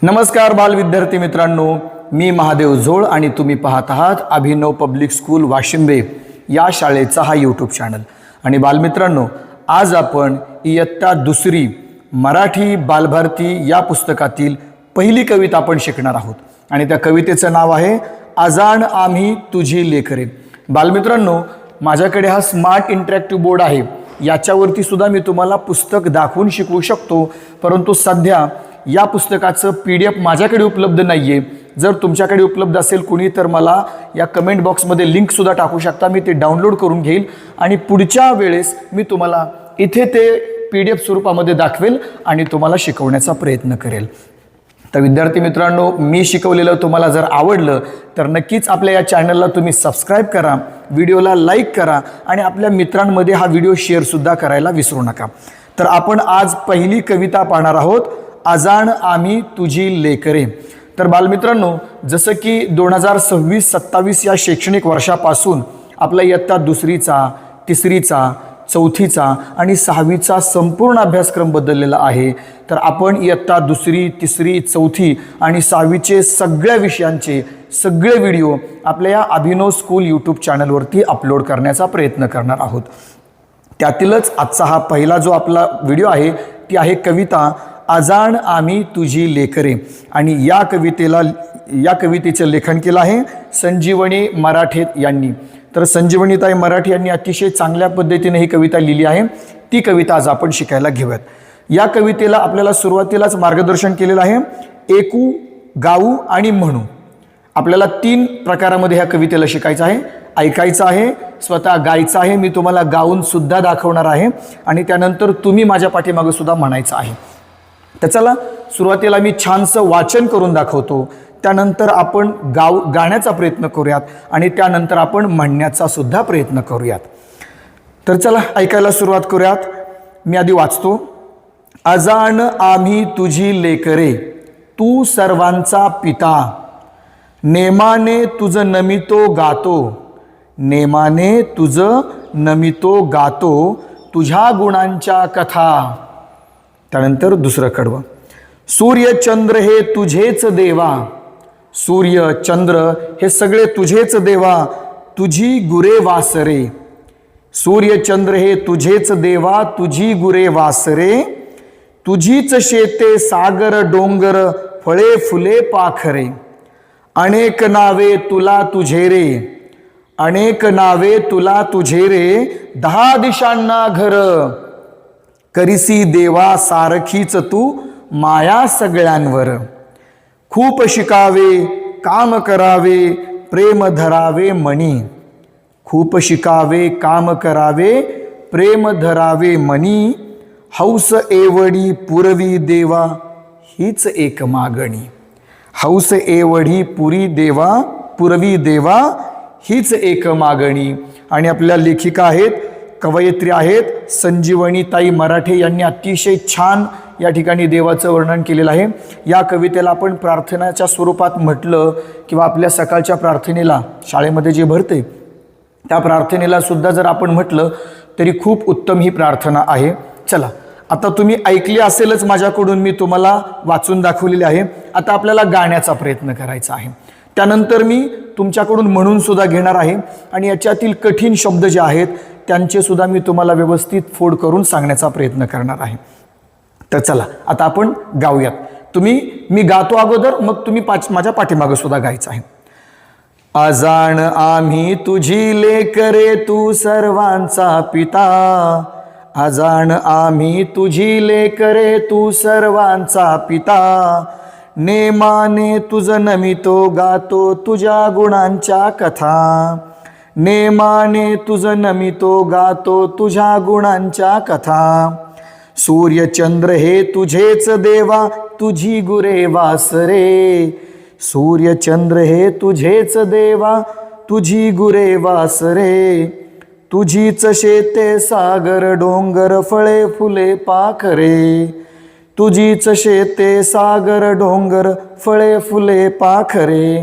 नमस्कार बाल विद्यार्थी मित्रांनो, मी महादेव झोळ आणि तुम्ही पाहत आहात अभिनव पब्लिक स्कूल वाशिंबे या शाळेचा हा यूट्यूब चॅनल। आणि बालमित्रांनो, आज आपण इयत्ता दुसरी मराठी बालभारती या पुस्तकातील पहिली कविता आपण शिकणार आहोत आणि त्या कवितेचं नाव आहे अजाण आम्ही तुझी लेकरे। बालमित्रांनो, माझ्याकडे हा स्मार्ट इंटरॅक्टिव्ह बोर्ड आहे, याच्यावरती सुद्धा मी तुम्हाला पुस्तक दाखवून शिकवू शकतो, परंतु सध्या या पुस्तकाचं PDF माझ्याकडे उपलब्ध नाही आहे। जर तुमच्याकडे उपलब्ध असेल कुणी तर मला या कमेंट बॉक्समध्ये लिंक सुद्धा टाकू शकता, मी ते डाउनलोड करून घेईल आणि पुढच्या वेळेस मी तुम्हाला इथे ते PDF स्वरूपामध्ये दाखवेल आणि तुम्हाला शिकवण्याचा प्रयत्न करेल। तर विद्यार्थी मित्रांनो, मी शिकवलेलं तुम्हाला जर आवडलं तर नक्कीच आपल्या या चॅनलला तुम्ही सबस्क्राईब करा, व्हिडिओला लाईक करा आणि आपल्या मित्रांमध्ये हा व्हिडिओ शेअर सुद्धा करायला विसरू नका। तर आपण आज पहिली कविता पाहणार आहोत, अजाण आम्ही तुझी लेकरे। तर बालमित्रांनो, जसं की 2026-27 या शैक्षणिक वर्षापासून आपला इयत्ता दुसरीचा, तिसरीचा, चौथीचा आणि सहावीचा संपूर्ण अभ्यासक्रम बदललेला आहे। तर आपण इयत्ता दुसरी, तिसरी, चौथी आणि सहावीचे सगळ्या विषयांचे सगळे व्हिडिओ आपल्या या अभिनव स्कूल यूट्यूब चॅनलवरती अपलोड करण्याचा प्रयत्न करणार आहोत। त्यातीलच आजचा हा पहिला जो आपला व्हिडिओ आहे ती आहे कविता अजाण आम्ही तुझी लेकरे। आणि या कवितेचं लेखन केलं आहे संजीवनी मराठे यांनी। तर संजीवनीताई मराठे यांनी अतिशय चांगल्या पद्धतीने ही कविता लिहिली आहे, ती कविता आज आपण शिकायला घेऊयात। या कवितेला आपल्याला सुरुवातीलाच मार्गदर्शन केलेलं आहे एकू, गाऊ आणि म्हणू। आपल्याला 3 प्रकारामध्ये ह्या कवितेला शिकायचं आहे, ऐकायचं आहे, स्वतः गायचं आहे, मी तुम्हाला गाऊन सुद्धा दाखवणार आहे आणि त्यानंतर तुम्ही माझ्या पाठीमागे सुद्धा म्हणायचं आहे। तर चला सुरुवातीला मी छानसं वाचन करून दाखवतो, त्यानंतर आपण गाण्याचा प्रयत्न करूयात आणि त्यानंतर आपण म्हणण्याचा सुद्धा प्रयत्न करूयात। तर चला ऐकायला सुरुवात करूयात। मी आधी वाचतो। अजाण आम्ही तुझी लेकरे, तू सर्वांचा पिता, नेमाने तुझं नमितो गातो, नेमाने तुझं नमितो गातो, तुझ्या गुणांच्या कथा। त्यानंतर दुसरं कडवं, सूर्य चंद्र हे तुझेच देवा, सूर्य चंद्र हे सगळे तुझेच देवा, तुझी गुरे वासरे, सूर्य चंद्र हे तुझेच देवा, तुझी गुरे वासरे, तुझीच शेते सागर डोंगर फळे फुले पाखरे, अनेक नावे तुला तुझे रे, अनेक नावे तुला तुझे रे, 10 दिशांना घर, करिसी देवा सारखीच तू माया सगळ्यांवर, खूप शिकावे काम करावे प्रेम धरावे मनी, खूप शिकावे काम करावे प्रेम धरावे मनी, हौस एवढी पुरवी देवा हीच एक मागणी, हौस एवढी पुरवी देवा हीच एक मागणी। आणि आपल्या लेखिका आहेत, कवयित्री आहेत संजीवनीताई मराठे यांनी अतिशय छान या ठिकाणी देवाचं वर्णन केलेलं आहे। या कवितेला आपण प्रार्थनाच्या स्वरूपात म्हटलं किंवा आपल्या सकाळच्या प्रार्थनेला शाळेमध्ये जे भरते त्या प्रार्थनेला सुद्धा जर आपण म्हटलं तरी खूप उत्तम ही प्रार्थना आहे। चला आता तुम्ही ऐकली असेलच, माझ्याकडून मी तुम्हाला वाचून दाखवलेले आहे। आता आपल्याला गाण्याचा प्रयत्न करायचा आहे, त्यानंतर मी तुमच्याकडून म्हणून सुद्धा घेणार आहे आणि याच्यातील कठीण शब्द जे आहेत त्यांचे सुद्धा मी तुम्हाला व्यवस्थित फोड करून सांगण्याचा प्रयत्न करणार आहे। तर चला आता आपण गाऊयात। मी गातो अगोदर, मग तुम्ही माझ्या पाठीमागे सुद्धा गायचं आहे। अजाण आम्ही तुझी लेकरे, तू सर्वांचा पिता, अजाण आम्ही तुझी लेकरे, तू सर्वांचा पिता, नेमाने तुझं नमितो गातो तुझ्या गुणांच्या कथा, नेमाने तुझं नमितो गातो तुझ्या गुणांच्या कथा, सूर्य चंद्र हे तुझेच देवा, तुझी गुरे वासरे, सूर्य चंद्र हे तुझेच देवा, तुझी गुरे वासरे, तुझीच शेते सागर डोंगर फळे फुले पाखरे, तुझीच शेते सागर डोंगर फळे फुले पाखरे,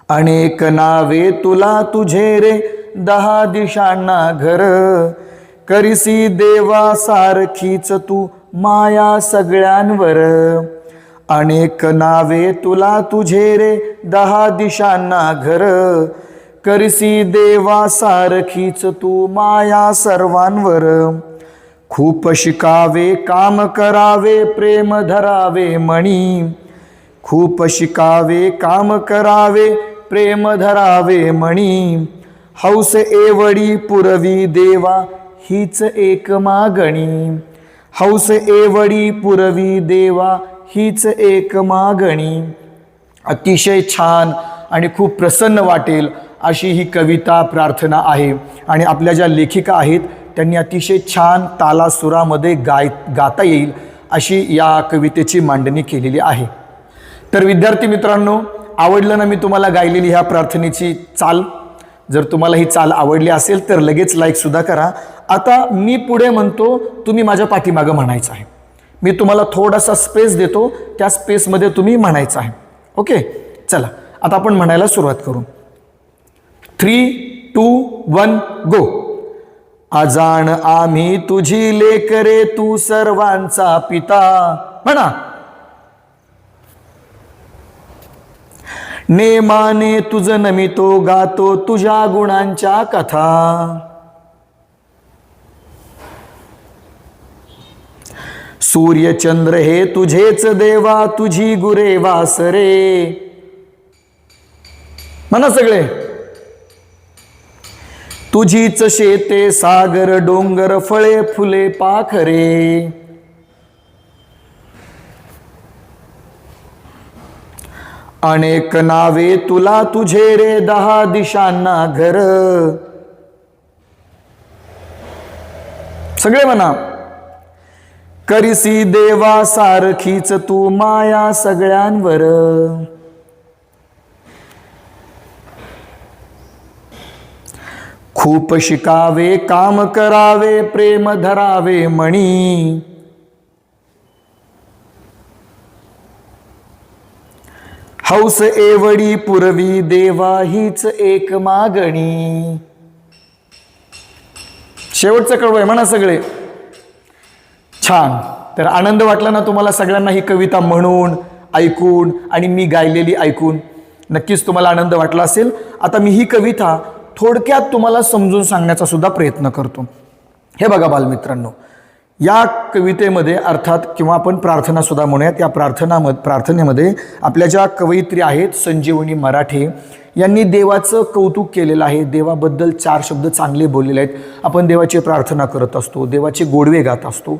अनेक नावे तुला तुझे रे, 10 दिशांना घर, करिसी देवा सारखीच तू माया सगळ्यांवर, अनेक नावे तुला तुझे रे 10 दिशांना घर, करसी देवा सारखीच तू माया सर्वांवर, खूप शिकावे काम करावे प्रेम धरावे मणी, खूप शिकावे काम करावे प्रेम धरावे मणी, हौस एवढी पुरवी देवा हीच एक मागणी, हौस एवढी पुरवी देवा हीच एक मागणी. अतिशय छान आणि खूप प्रसन्न वाटेल अशी ही कविता प्रार्थना आहे. आणि आपल्या ज्या लेखिका आहेत त्यांनी अतिशय छान तालासुरामध्ये गाता येईल अशी या कवितेची मांडणी केलेली आहे. तर विद्यार्थी मित्रांनो, आवडलं ना मी तुम्हाला गायलेली ह्या प्रार्थनेची चाल? जर तुम्हाला ही चाल आवडली असेल तर लगेच लाईकसुद्धा करा. आता मी पुढे म्हणतो, तुम्ही माझ्या पाठीमागं म्हणायचं आहे. मी तुम्हाला थोडासा स्पेस देतो, त्या स्पेसमध्ये तुम्ही म्हणायचं आहे. ओके, चला आता आपण म्हणायला सुरुवात करू. 3, 2, 1 गो. अजाण आम्ही तुझी लेकरे तू सर्वांचा पिता. म्हणा. नेमाने तुझ नमितो गातो तुझ्या गुणांच्या कथा. सूर्य चंद्र हे तुझेच देवा तुझी गुरे वासरे. म्हणा सगळे. तुझीच शेते सागर डोंगर फळे फुले पाखरे. अनेक नावे तुला तुझे रे 10 दिशांना घर. सगळे म्हणा. करिसी देवा सारखीच तू माया सगळ्यांवर. खूप शिकावे काम करावे प्रेम धरावे मणी. हौस एवढी पुरवी देवा हीच एक मागणी. शेवटचं कडवं आहे, म्हणा सगळे. छान. तर आनंद वाटला ना तुम्हाला सगळ्यांना ही कविता म्हणून, ऐकून आणि मी गायलेली ऐकून? नक्कीच तुम्हाला आनंद वाटला असेल. आता मी ही कविता थोडक्यात तुम्हाला समजून सांगण्याचा सुद्धा प्रयत्न करतो. हे बघा बालमित्रांनो, या कवितेमध्ये अर्थात किंवा आपण प्रार्थना सुद्धा म्हणूयात, या प्रार्थनेमध्ये आपल्या ज्या कवयित्री आहेत संजीवनी मराठे यांनी देवाचं कौतुक केलेलं आहे. देवाबद्दल 4 शब्द चांगले बोललेले आहेत. आपण देवाची प्रार्थना करत असतो, देवाचे गोडवे गात असतो,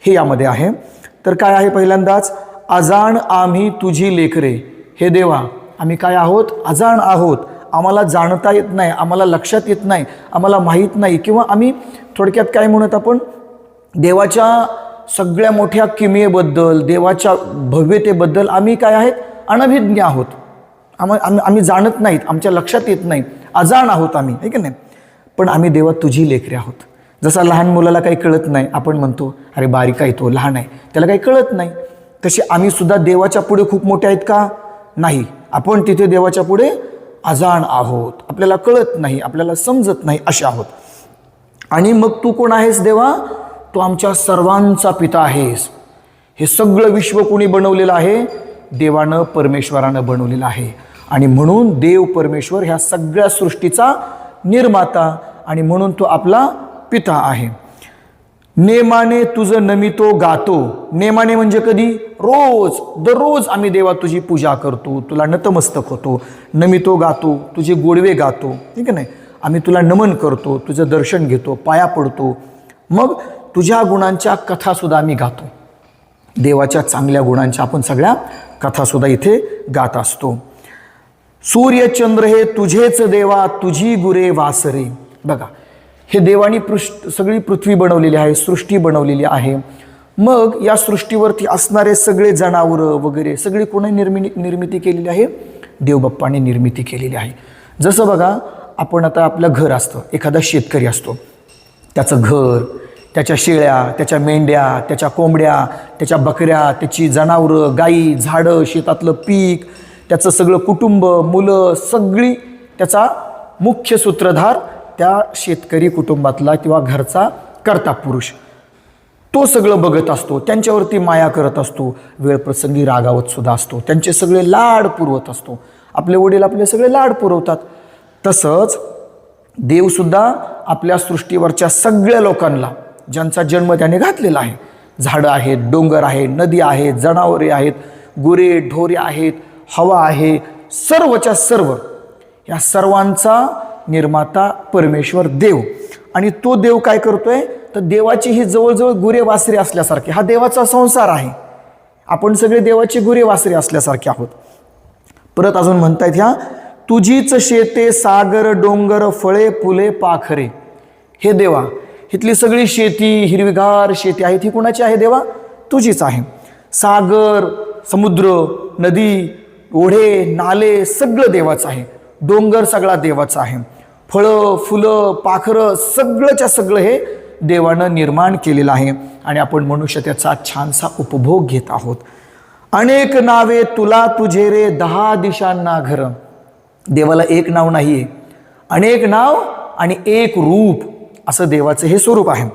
हे यामध्ये आहे. तर काय आहे पहिल्यांदाच, अजाण आम्ही तुझी लेकरे. हे देवा, आम्ही काय आहोत? अजाण आहोत. आम्हाला जाणता येत नाही, आम्हाला लक्षात येत नाही, आम्हाला माहीत नाही, किंवा आम्ही थोडक्यात काय म्हणत, आपण देवाच्या सगळ्या मोठ्या किमयेबद्दल, देवाच्या भव्यतेबद्दल आम्ही काय आहेत? अनभिज्ञ आहोत. आम्ही जाणत नाहीत, आमच्या लक्षात येत नाही, अजाण आहोत आम्ही, आहे की नाही? पण आम्ही देवा तुझी लेकरे आहोत. जसा लहान मुलाला काही कळत नाही, आपण म्हणतो अरे बारीक आहे तो, लहान आहे, त्याला काही कळत नाही, तसे आम्ही सुद्धा देवाच्या पुढे खूप मोठे आहेत का? नाही. आपण तिथे देवाच्या पुढे अजाण आहोत, आपल्याला कळत नाही, आपल्याला समजत नाही, असे आहोत. आणि मग तू कोण आहेस देवा? तू आमच्या सर्वांचा पिता आहेस. हे सगळं विश्व कोणी बनवलेलं आहे? देवानं, परमेश्वरानं बनवलेलं आहे. आणि म्हणून देव परमेश्वर ह्या सगळ्या सृष्टीचा निर्माता, आणि म्हणून तो आपला पिता आहे. नेमाने तुझं नमितो गातो. नेमाने म्हणजे कधी? रोज, दररोज आम्ही देवा तुझी पूजा करतो, तुला नतमस्तक होतो, नमितो गातो, तुझे गोडवे गातो, ठीक आहे नाही? आम्ही तुला नमन करतो, तुझं दर्शन घेतो, पाया पडतो. मग तुझ्या गुणांच्या कथासुद्धा आम्ही गातो. देवाच्या चांगल्या गुणांच्या आपण सगळ्या कथासुद्धा इथे गात असतो. सूर्यचंद्र हे तुझेच देवा तुझी गुरे वासरे. बघा, हे देवानी सगळी पृथ्वी बनवलेली आहे, सृष्टी बनवलेली आहे. मग या सृष्टीवरती असणारे सगळे जनावरं वगैरे सगळी कोणी निर्मिती केलेली आहे? देवबाप्पाने निर्मिती केलेली आहे. जसं बघा, आपण आता आपलं घर असतं, एखादा शेतकरी असतो, त्याचं घर, त्याच्या शेळ्या, त्याच्या मेंढ्या, त्याच्या कोंबड्या, त्याच्या बकऱ्या, त्याची जनावरं, गाई, झाडं, शेतातलं पीक, त्याचं सगळं कुटुंब, मुलं, सगळी त्याचा मुख्य सूत्रधार त्या शेतकरी कुटुंबातला किंवा घरचा कर्ता पुरुष. तो सगळं बघत असतो, त्यांच्यावरती माया करत असतो, वेळप्रसंगी रागावत सुद्धा असतो, त्यांचे सगळे लाड पुरवत असतो. आपले वडील आपले सगळे लाड पुरवतात. तसंच देवसुद्धा आपल्या सृष्टीवरच्या सगळ्या लोकांना, ज्यांचा जन्म त्याने घातलेला आहे, झाडं आहेत, डोंगर आहे, नदी आहेत, जनावरे आहेत, गुरे ढोरे आहेत, हवा आहे, सर्वच्या सर्व या सर्वांचा निर्माता परमेश्वर देव. आणि तो देव काय करतोय, तर देवाची ही जवळजवळ गुरे वासरे असल्यासारखे, हा देवाचा संसार आहे. आपण सगळे देवाचे गुरे वासरे असल्यासारखे आहोत. परत अजून म्हणतायत ह्या, तुझीच शेते सागर डोंगर फळे फुले पाखरे. हे देवा, इथली सगळी शेती, हिरवीगार शेती आहे, ती कुणाची आहे देवा? तुझीच आहे. सागर, समुद्र, नदी, ओढे, नाले सगळं देवाचं आहे. डोंगर सगळा देवाचा आहे. फळं, फुलं, पाखरं सगळंच्या सगळं हे देवानं निर्माण केलेलं आहे आणि आपण मनुष्य त्याचा छानसा उपभोग घेत आहोत. अनेक नावे तुला तुझे रे 10 दिशांना घर. देवाला एक नाव नाही आहे, अनेक नाव आणि एक रूप असं देवाचं हे स्वरूप आहे.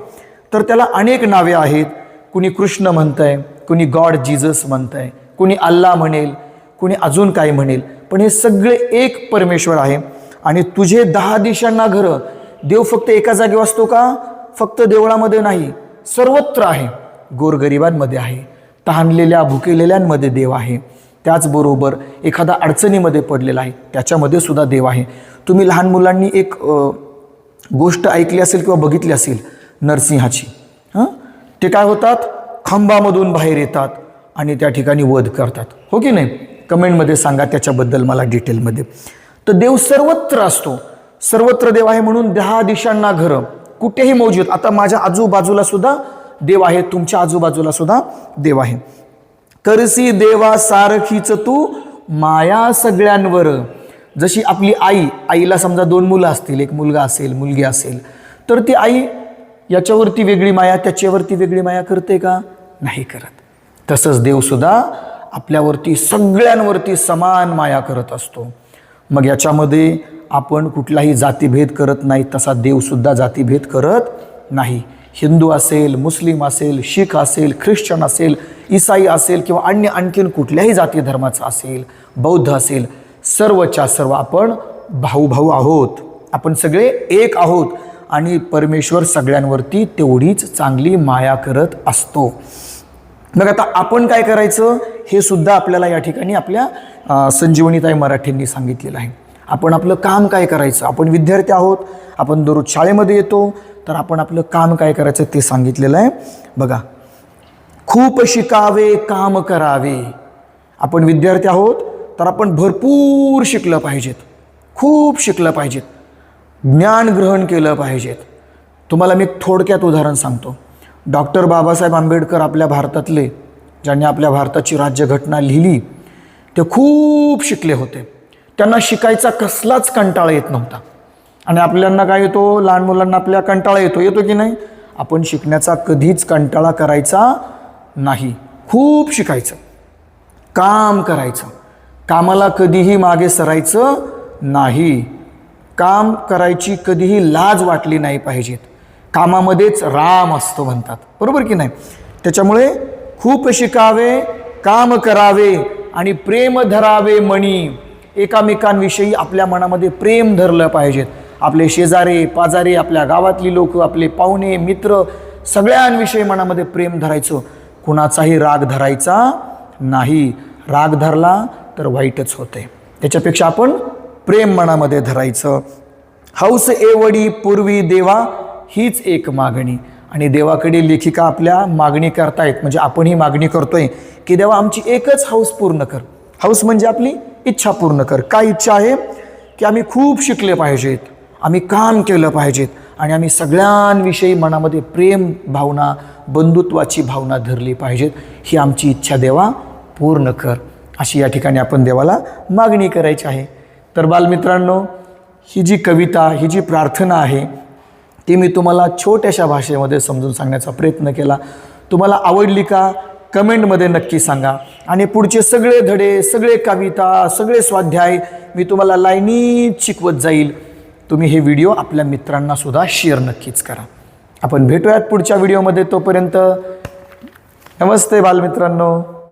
तर त्याला अनेक नावे आहेत. कुणी कृष्ण म्हणतंय, कुणी गॉड जीजस म्हणतंय, कुणी अल्लाह म्हणेल, कुणी अजून काय म्हणेल, पण हे सगळे एक परमेश्वर आहे. आणि तुझे 10 दिशांना घरं. देव फक्त एका जागेवर असतो का? फक्त देवळामध्ये नाही, सर्वत्र आहे. गोरगरिबांमध्ये आहे, तहानलेल्या भुकेलेल्यांमध्ये देव आहे. त्याचबरोबर एखादा अडचणीमध्ये पडलेला आहे, त्याच्यामध्ये सुद्धा देव आहे. तुम्ही लहान मुलांनी एक गोष्ट ऐकली असेल किंवा बघितली असेल नरसिंहाची. ते काय होतात, खांबामधून बाहेर येतात आणि त्या ठिकाणी वध करतात, हो की नाही? कमेंटमध्ये सांगा त्याच्याबद्दल मला डिटेलमध्ये. तर देव सर्वत्र असतो, सर्वत्र देव आहे. म्हणून 10 दिशांना घरं, कुठेही मौजूद. आता माझ्या आजूबाजूला सुद्धा देव आहे, तुमच्या आजूबाजूला सुद्धा देव आहे. करसी देवा सारखीच तू माया सगळ्यांवर. जशी आपली आईला समजा 2 मुलं असतील, एक मुलगा असेल, मुलगी असेल, तर ती आई याच्यावरती वेगळी माया, त्याच्यावरती वेगळी माया करते का? नाही करत. तसंच देवसुद्धा आपल्यावरती सगळ्यांवरती समान माया करत असतो. मग याच्यामध्ये आपण कुठलाही जातीभेद करत नाही, तसा देवसुद्धा जातीभेद करत नाही. हिंदू असेल, मुस्लिम असेल, शीख असेल, ख्रिश्चन असेल, ईसाई असेल किंवा आणखीन कुठल्याही जाती धर्माचा असेल, बौद्ध असेल, सर्वच्या सर्व आपण भाऊ आहोत. आपण सगळे एक आहोत आणि परमेश्वर सगळ्यांवरती तेवढीच चांगली माया करत असतो. मग आता आपण काय करायचं हे सुद्धा आपल्याला या ठिकाणी आपल्या संजीवनीताई मराठेंनी सांगितलेलं आहे. आपण आपलं काम काय करायचं. आपण विद्यार्थी आहोत, आपण दररोज शाळेमध्ये येतो, तर आपण आपलं काम काय करायचं ते सांगितलेलं आहे. बघा, खूप शिकावे काम करावे. आपण विद्यार्थी आहोत तर आपण भरपूर शिकलं पाहिजेत, खूप शिकलं पाहिजेत, ज्ञान ग्रहण केलं पाहिजेत. तुम्हाला मी एक थोडक्यात उदाहरण सांगतो. डॉक्टर बाबासाहेब आंबेडकर आपल्या भारतातले, ज्यांनी आपल्या भारताची राज्यघटना लिहिली, ते खूप शिकले होते. त्यांना शिकायचा कसलाच कंटाळा येत नव्हता. आणि आपल्याला काय येतो, लहान मुलांना आपल्या कंटाळा येतो की नाही? आपण शिकण्याचा कधीच कंटाळा करायचा नाही. खूप शिकायचं, काम करायचं, कामाला कधीही मागे सरायचं नाही. काम करायची कधीही लाज वाटली नाही पाहिजेत. कामामध्येच राम असतो म्हणतात, बरोबर की नाही? त्याच्यामुळे खूप शिकावे, काम करावे आणि प्रेम धरावे मनी. एकामेकांविषयी आपल्या मनामध्ये प्रेम धरलं पाहिजेत. आपले शेजारे पाजारे, आपल्या गावातली लोक, आपले पाहुणे मित्र, सगळ्यांविषयी मनामध्ये प्रेम धरायचं. कुणाचाही राग धरायचा नाही. राग धरला तर वाईटच होते. त्याच्यापेक्षा आपण प्रेम मनामध्ये धरायचं. हौस एवढी पूर्वी देवा हीच एक मागणी. आणि देवाकडे लेखिका आपल्या मागणी करतायत, म्हणजे आपण ही मागणी करतोय की देवा आमची एकच हौस पूर्ण कर. हौस म्हणजे आपली इच्छा पूर्ण कर. काय इच्छा आहे? की आम्ही खूप शिकले पाहिजेत, आम्ही काम केलं पाहिजेत आणि आम्ही सगळ्यांविषयी मनामध्ये प्रेम भावना, बंधुत्वाची भावना धरली पाहिजेत. ही आमची इच्छा देवा पूर्ण कर, अशी या ठिकाणी आपण देवाला मागणी करायची आहे. तर बालमित्रांनो, ही जी कविता, ही जी प्रार्थना आहे ती मी तुम्हाला छोट्याशा भाषेमध्ये समजून सांगण्याचा प्रयत्न केला. तुम्हाला आवडली का? कमेंटमध्ये नक्की सांगा. आणि पुढचे सगळे धडे, सगळे कविता, सगळे स्वाध्याय मी तुम्हाला लाईनीत शिकवत जाईल. तुम्ही हे व्हिडिओ आपल्या मित्रांना सुद्धा शेअर नक्कीच करा. आपण भेटूयात पुढच्या व्हिडिओमध्ये. तोपर्यंत नमस्ते बालमित्रांनो.